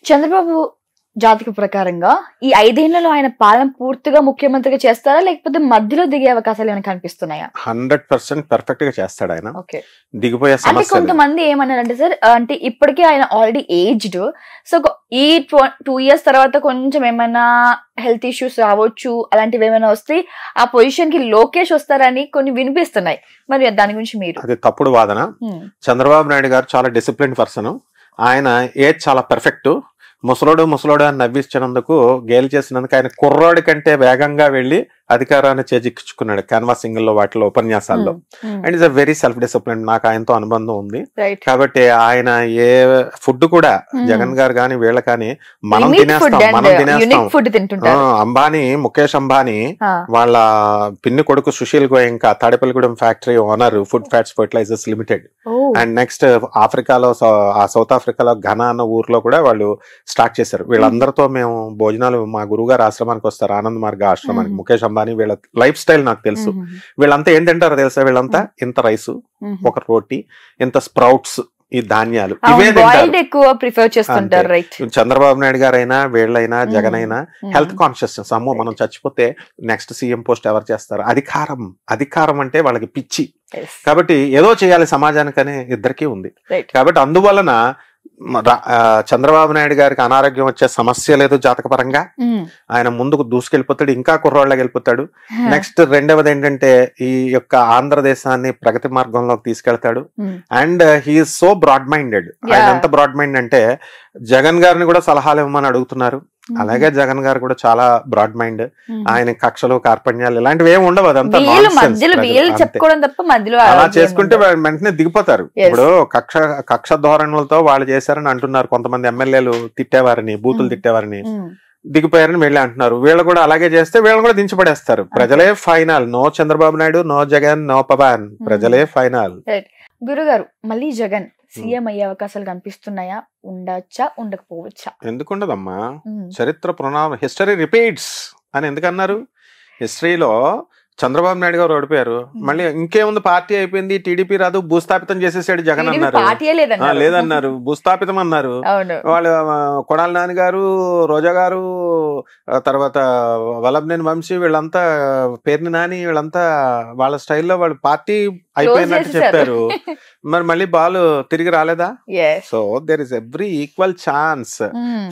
చంద్రబాబు జాతక ప్రకారంగా ఈ 5 ఏళ్లలో ఆయన పాలన పూర్తిగా ముఖ్యమంత్రిగా చేస్తారా, లేకపోతే మధ్యలో దిగే అవకాశాలు ఏమైనా కనిపిస్తున్నాయా? 100% పర్ఫెక్ట్ గా చేస్తాడు ఆయన. ఓకే, దిగిపోయే అంటే సమస్య కొంతమంది ఏమన్నారంటే సార్, అంటే ఇప్పటికే ఆయన ఆల్రెడీ ఏజ్డ్, సో ఈ 2 years తర్వాత కొంచెం ఏమైనా హెల్త్ ఇష్యూస్ రావచ్చు, అలాంటివి ఏమైనా వస్తే ఆ పొజిషన్ కి లోకేష్ వస్తారని కొన్ని వినిపిస్తున్నాయి. మరి దాని గురించి మీరు? అది తప్పుడు వాదన. చంద్రబాబు నాయుడు గారు చాలా డిసిప్లిన్ పర్సన్. ఆయన ఏజ్ చాలా పర్ఫెక్ట్. ముసలోడు అని నవ్వించినందుకు, గేలు చేసినందుకు ఆయన కుర్రోడి కంటే వేగంగా వెళ్లి అధికారాన్ని చేజిక్కించుకున్నాడు క్యాన్వాసింగ్ లో, వాటిలో ఉపన్యాసాల్లో. And is a very self discipline. నాకు ఆయనతో అనుబంధం ఉంది కాబట్టి ఆయన ఏ ఫుడ్ కూడా జగన్ గారు కానీ వీళ్ళ కానీ మనం తినేస్తాం. అంబానీ, ముఖేష్ అంబానీ వాళ్ళ పిన్ని కొడుకు Sushil Goenka Tadepalligudem factory owner, food fats fertilisers limited. And next ఆఫ్రికాలో, సౌత్ ఆఫ్రికాలో ఘనా అన్న ఊర్లో కూడా వాళ్ళు స్టార్ట్ చేశారు. వీళ్ళందరితో మేము భోజనాలు, మా గురువుగారు ఆశ్రమానికి వస్తారు, ఆనంద్ మార్గ ఆశ్రమానికి. ముఖేష్ అంబానీ వీళ్ళ లైఫ్ స్టైల్ నాకు తెలుసు. వీళ్ళంతా ఏం తింటారో తెలుసా? వీళ్ళంతా ఇంత రైసు, ఒక రోటీ, ఇంత స్ప్రౌట్స్, ఈ ధాన్యాలు ఇవే చేస్తుంటారు. చంద్రబాబు నాయుడు గారైనా, వీళ్ళైనా, జగన్ అయినా హెల్త్ కాన్షియస్నెస్. అమ్మో మనం చచ్చిపోతే నెక్స్ట్ సీఎం పోస్ట్ ఎవరు చేస్తారు? అధికారం అంటే వాళ్ళకి పిచ్చి. కాబట్టి ఏదో చేయాలి సమాజానికనే ఇద్దరికీ ఉంది. కాబట్టి అందువలన చంద్రబాబు నాయుడు గారికి అనారోగ్యం వచ్చే సమస్య లేదు జాతకపరంగా. ఆయన ముందుకు దూసుకెళ్ళిపోతాడు, ఇంకా కుర్రోళ్ళకి వెళ్ళిపోతాడు. నెక్స్ట్ రెండవది ఏంటంటే ఈ యొక్క ఆంధ్రదేశాన్ని ప్రగతి మార్గంలోకి తీసుకెళ్తాడు. And he is so broad minded. ఆయన ఎంత బ్రాడ్ మైండ్ అంటే జగన్ గారిని కూడా సలహాలు ఇవ్వమని అడుగుతున్నారు. అలాగే జగన్ గారు కూడా చాలా బ్రాడ్ మైండ్. ఆయన కక్షలు, కార్పణ్యాలు ఇలాంటివి ఏమి ఉండవు. అదంతా అలా చేసుకుంటే వెంటనే దిగిపోతారు. ఇప్పుడు కక్ష ధోరణులతో వాళ్ళు చేశారని అంటున్నారు కొంతమంది ఎమ్మెల్యేలు, తిట్టేవారని, బూతులు తిట్టేవారని దిగిపోయారని వీళ్ళే అంటున్నారు. వీళ్ళు కూడా అలాగే చేస్తే వీళ్ళు కూడా దించబడేస్తారు. ప్రజలే final. No Chandrababu Naidu, no Jagan, no Pavan. ప్రజలే ఫైనల్. గురుగారు, మళ్ళీ జగన్ సీఎం అయ్యే అవకాశాలు కనిపిస్తున్నాయా? ఉండొచ్చా, ఉండకపోవచ్చా? ఎందుకు ఉండదమ్మా? చరిత్ర హిస్టరీ రిపీట్స్ అని ఎందుకన్నారు? హిస్టరీలో చంద్రబాబు నాయుడు గారు ఓడిపోయారు, మళ్ళీ ఇంకేముంది, పార్టీ అయిపోయింది, టీడీపీ రాదు, భూస్థాపితం చేసేసాడు జగన్ అన్నారు. లేదన్నారు, భూస్థాపితం అన్నారు. వాళ్ళు కొడాలి నాని గారు, రోజా గారు, తర్వాత వల్లభనేని వంశీ, వీళ్ళంతా పేరుని నాని, వీళ్ళంతా వాళ్ళ స్టైల్లో వాళ్ళు పార్టీ అయిపోయినట్టు చెప్పారు. మరి మళ్ళీ బాల్ తిరిగి రాలేదా? So there is every equal chance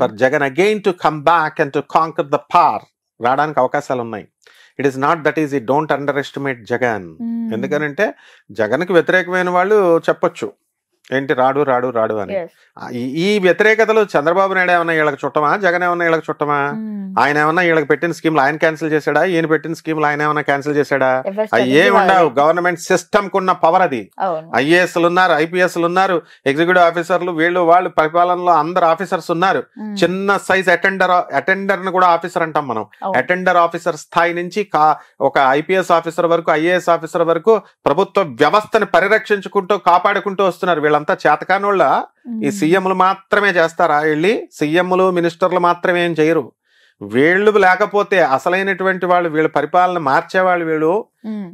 for Jagan again to come back and to conquer the power. రావడానికి అవకాశాలు ఉన్నాయి. It is not that is don't underestimate Jagan. ఎందుకనంటే జగన్ కి వ్యతిరేకమైన వాళ్ళు చెప్పొచ్చు ఏంటి, రాడు రాడు రాడు అని. ఈ వ్యతిరేకతలు చంద్రబాబు నాయుడు ఏమన్నా వీళ్ళకి చుట్టమా? జగన్ ఏమన్నా వీళ్ళకి చుట్టమా? ఆయన ఏమన్నా వీళ్ళకి పెట్టిన స్కీమ్లు ఆయన క్యాన్సిల్ చేశాడా? ఈయన పెట్టిన స్కీమ్లు ఆయన ఏమన్నా క్యాన్సిల్ చేశాడా? అయ్యే ఉండవు. గవర్నమెంట్ సిస్టమ్ కున్న పవర్ అది. ఐఏఎస్లు ఉన్నారు, ఐపీఎస్లు ఉన్నారు, ఎగ్జిక్యూటివ్ ఆఫీసర్లు, వీళ్ళు వాళ్ళు పరిపాలనలో అందరు ఆఫీసర్స్ ఉన్నారు. చిన్న సైజ్ అటెండర్ ని కూడా ఆఫీసర్ అంటాం మనం. అటెండర్ ఆఫీసర్ స్థాయి నుంచి ఒక ఐపీఎస్ ఆఫీసర్ వరకు, ఐఏఎస్ ఆఫీసర్ వరకు ప్రభుత్వ వ్యవస్థని పరిరక్షించుకుంటూ కాపాడుకుంటూ వస్తున్నారు. వీళ్ళంతా చేతకానోళ్ళ. ఈ సీఎంలు మాత్రమే చేస్తారా? వెళ్ళి సీఎంలు, మినిస్టర్లు మాత్రమే ఏం చేయరు. వీళ్ళు లేకపోతే అసలైనటువంటి వాళ్ళు, వీళ్ళ పరిపాలన మార్చేవాళ్ళు, వీళ్ళు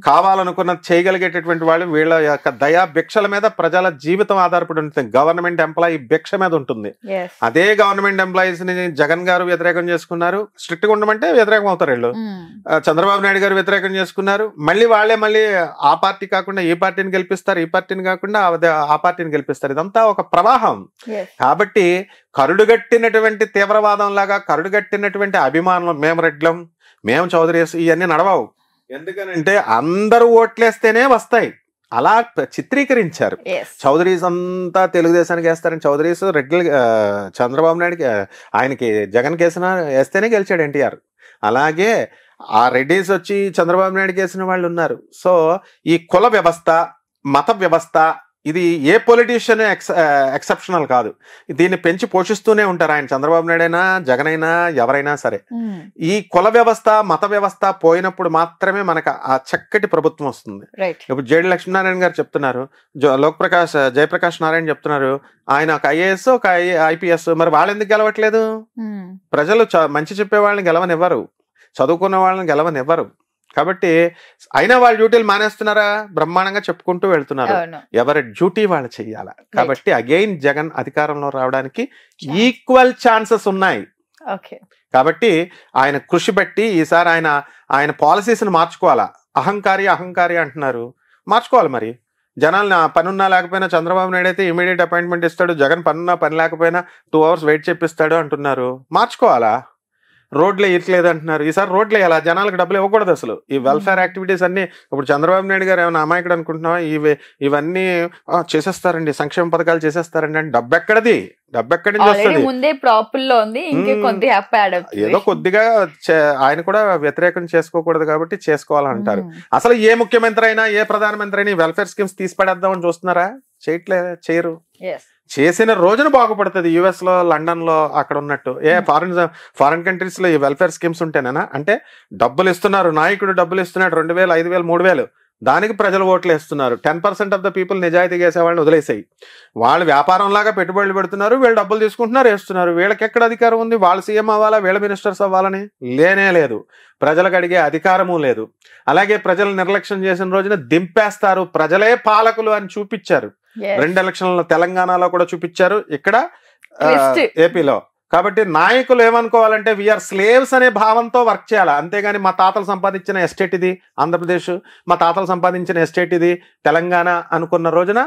కావాలనుకున్నది చేయగలిగేటటువంటి వాళ్ళు, వీళ్ళ యొక్క దయా భిక్షల మీద ప్రజల జీవితం ఆధారపడి ఉంటుంది. గవర్నమెంట్ ఎంప్లాయీ భిక్ష మీద ఉంటుంది. అదే గవర్నమెంట్ ఎంప్లాయీస్ ని జగన్ గారు వ్యతిరేకం చేసుకున్నారు. స్ట్రిక్ట్ గా ఉండమంటే వ్యతిరేకం అవుతారు వీళ్ళు. చంద్రబాబు నాయుడు గారు వ్యతిరేకం చేసుకున్నారు. మళ్ళీ ఆ పార్టీ కాకుండా ఈ పార్టీని గెలిపిస్తారు, ఈ పార్టీని కాకుండా ఆ పార్టీని గెలిపిస్తారు. ఇదంతా ఒక ప్రవాహం. కాబట్టి కరుడుగట్టినటువంటి తీవ్రవాదం లాగా, కరుడుగట్టినటువంటి అభిమానులు, మేము రెడ్లం, మేము చౌదరీస్, ఇవన్నీ నడవవు. ఎందుకనంటే అందరూ ఓట్లేస్తేనే వస్తాయి. అలా చిత్రీకరించారు. చౌదరీస్ అంతా తెలుగుదేశానికి వేస్తారని, చౌదరీస్ రెడ్లు చంద్రబాబు నాయుడుకి, ఆయనకి జగన్ వేస్తేనే గెలిచాడు ఎన్టీఆర్. అలాగే ఆ రెడ్డీస్ వచ్చి చంద్రబాబు నాయుడుకి వేసిన వాళ్ళు ఉన్నారు. సో ఈ కుల వ్యవస్థ, మత వ్యవస్థ, ఇది ఏ పొలిటీషియన్ ఎక్సెప్షనల్ కాదు. దీన్ని పెంచి పోషిస్తూనే ఉంటారు ఆయన. చంద్రబాబు నాయుడు అయినా, జగన్ అయినా, ఎవరైనా సరే. ఈ కుల వ్యవస్థ, మత వ్యవస్థ పోయినప్పుడు మాత్రమే మనకు ఆ చక్కటి ప్రభుత్వం వస్తుంది. ఇప్పుడు జేడి లక్ష్మీనారాయణ గారు చెప్తున్నారు, జయప్రకాష్ నారాయణ చెప్తున్నారు, ఆయన ఒక ఐఏఎస్, ఒక ఐపీఎస్. మరి వాళ్ళు ఎందుకు గెలవట్లేదు? ప్రజలు మంచి చెప్పే వాళ్ళని గెలవనివ్వరు, చదువుకున్న వాళ్ళని గెలవనివ్వరు. కాబట్టి అయినా వాళ్ళ డ్యూటీలు మానేస్తున్నారా? బ్రహ్మాండంగా చెప్పుకుంటూ వెళ్తున్నారు. ఎవరి డ్యూటీ వాళ్ళు చెయ్యాల. కాబట్టి అగైన్ జగన్ అధికారంలో రావడానికి ఈక్వల్ ఛాన్సెస్ ఉన్నాయి. కాబట్టి ఆయన కృషి బట్టి ఈసారి ఆయన పాలసీస్ ని మార్చుకోవాలా. అహంకారి అంటున్నారు, మార్చుకోవాలి. మరి జనాలు పనున్నా లేకపోయినా చంద్రబాబు నాయుడు అయితే ఇమీడియట్ అపాయింట్మెంట్ ఇస్తాడు, జగన్ పనున్నా పని లేకపోయినా 2 hours వెయిట్ చేపిస్తాడు అంటున్నారు. మార్చుకోవాలా? రోడ్లు వేయట్లేదు అంటున్నారు. ఈసారి రోడ్లు వేయాలా? జనాలకు డబ్బులు ఇవ్వకూడదు అసలు. ఈ వెల్ఫేర్ యాక్టివిటీస్ అన్ని ఇప్పుడు చంద్రబాబు నాయుడు గారు ఏమైనా అమాయకుడు అనుకుంటున్నావా? ఇవన్నీ చేసేస్తారండి, సంక్షేమ పథకాలు చేసేస్తారండి అంటే డబ్బు ఎక్కడిది? డబ్బు ఎక్కడి నుంచి వస్తుంది? ఏదో కొద్దిగా ఆయన కూడా వ్యతిరేకం చేసుకోకూడదు కాబట్టి చేసుకోవాలంటారు. అసలు ఏ ముఖ్యమంత్రి అయినా ఏ ప్రధానమంత్రి అయినా వెల్ఫేర్ స్కీమ్స్ తీసి పడేద్దామని చూస్తున్నారా? చేయరు. చేసిన రోజున బాగుపడుతుంది. యుఎస్ లో, లండన్ లో అక్కడ ఉన్నట్టు ఫారిన్ కంట్రీస్ లో ఈ వెల్ఫేర్ స్కీమ్స్ ఉంటేనేనా? అంటే డబ్బులు ఇస్తున్నారు, నాయకుడు డబ్బులు ఇస్తున్నాడు, 2,000, 5,000, 3,000, దానికి ప్రజలు ఓట్లు వేస్తున్నారు. 10% ఆఫ్ ద పీపుల్ నిజాయితీగా వేసేవాళ్ళని వదిలేసాయి. వాళ్ళు వ్యాపారం లాగా పెట్టుబడులు పెడుతున్నారు, వీళ్ళు డబ్బులు తీసుకుంటున్నారు, వేస్తున్నారు. వీళ్ళకి ఎక్కడ అధికారం ఉంది? వాళ్ళు సీఎం అవ్వాలా, వీళ్ళ మినిస్టర్స్ అవ్వాలని లేనే లేదు. ప్రజలకు అడిగే అధికారము లేదు. అలాగే ప్రజలు నిర్లక్ష్యం చేసిన రోజున దింపేస్తారు. ప్రజలే పాలకులు అని చూపించారు. 2 ఎలక్షన్లలో తెలంగాణలో కూడా చూపించారు, ఇక్కడ ఏపీలో. కాబట్టి నాయకులు ఏమనుకోవాలంటే వీఆర్ స్లేవ్స్ అనే భావంతో వర్క్ చేయాలి. అంతేగాని మా తాతలు సంపాదించిన ఎస్టేట్ ఇది ఆంధ్రప్రదేశ్, మా తాతలు సంపాదించిన ఎస్టేట్ ఇది తెలంగాణ అనుకున్న రోజున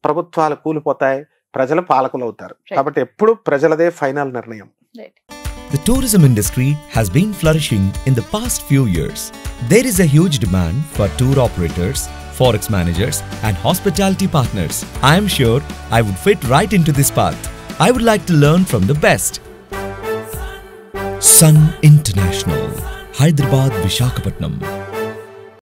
ప్రభుత్వాలు కూలిపోతాయి, ప్రజలు పాలకులు అవుతారు. కాబట్టి ఎప్పుడు ప్రజలదే ఫైనల్ నిర్ణయం. The tourism industry has been flourishing in the past few years. There is a huge demand for tour operators, forex managers and hospitality partners. I am sure I would fit right into this path. I would like to learn from the best. Sun International, Hyderabad, Visakhapatnam.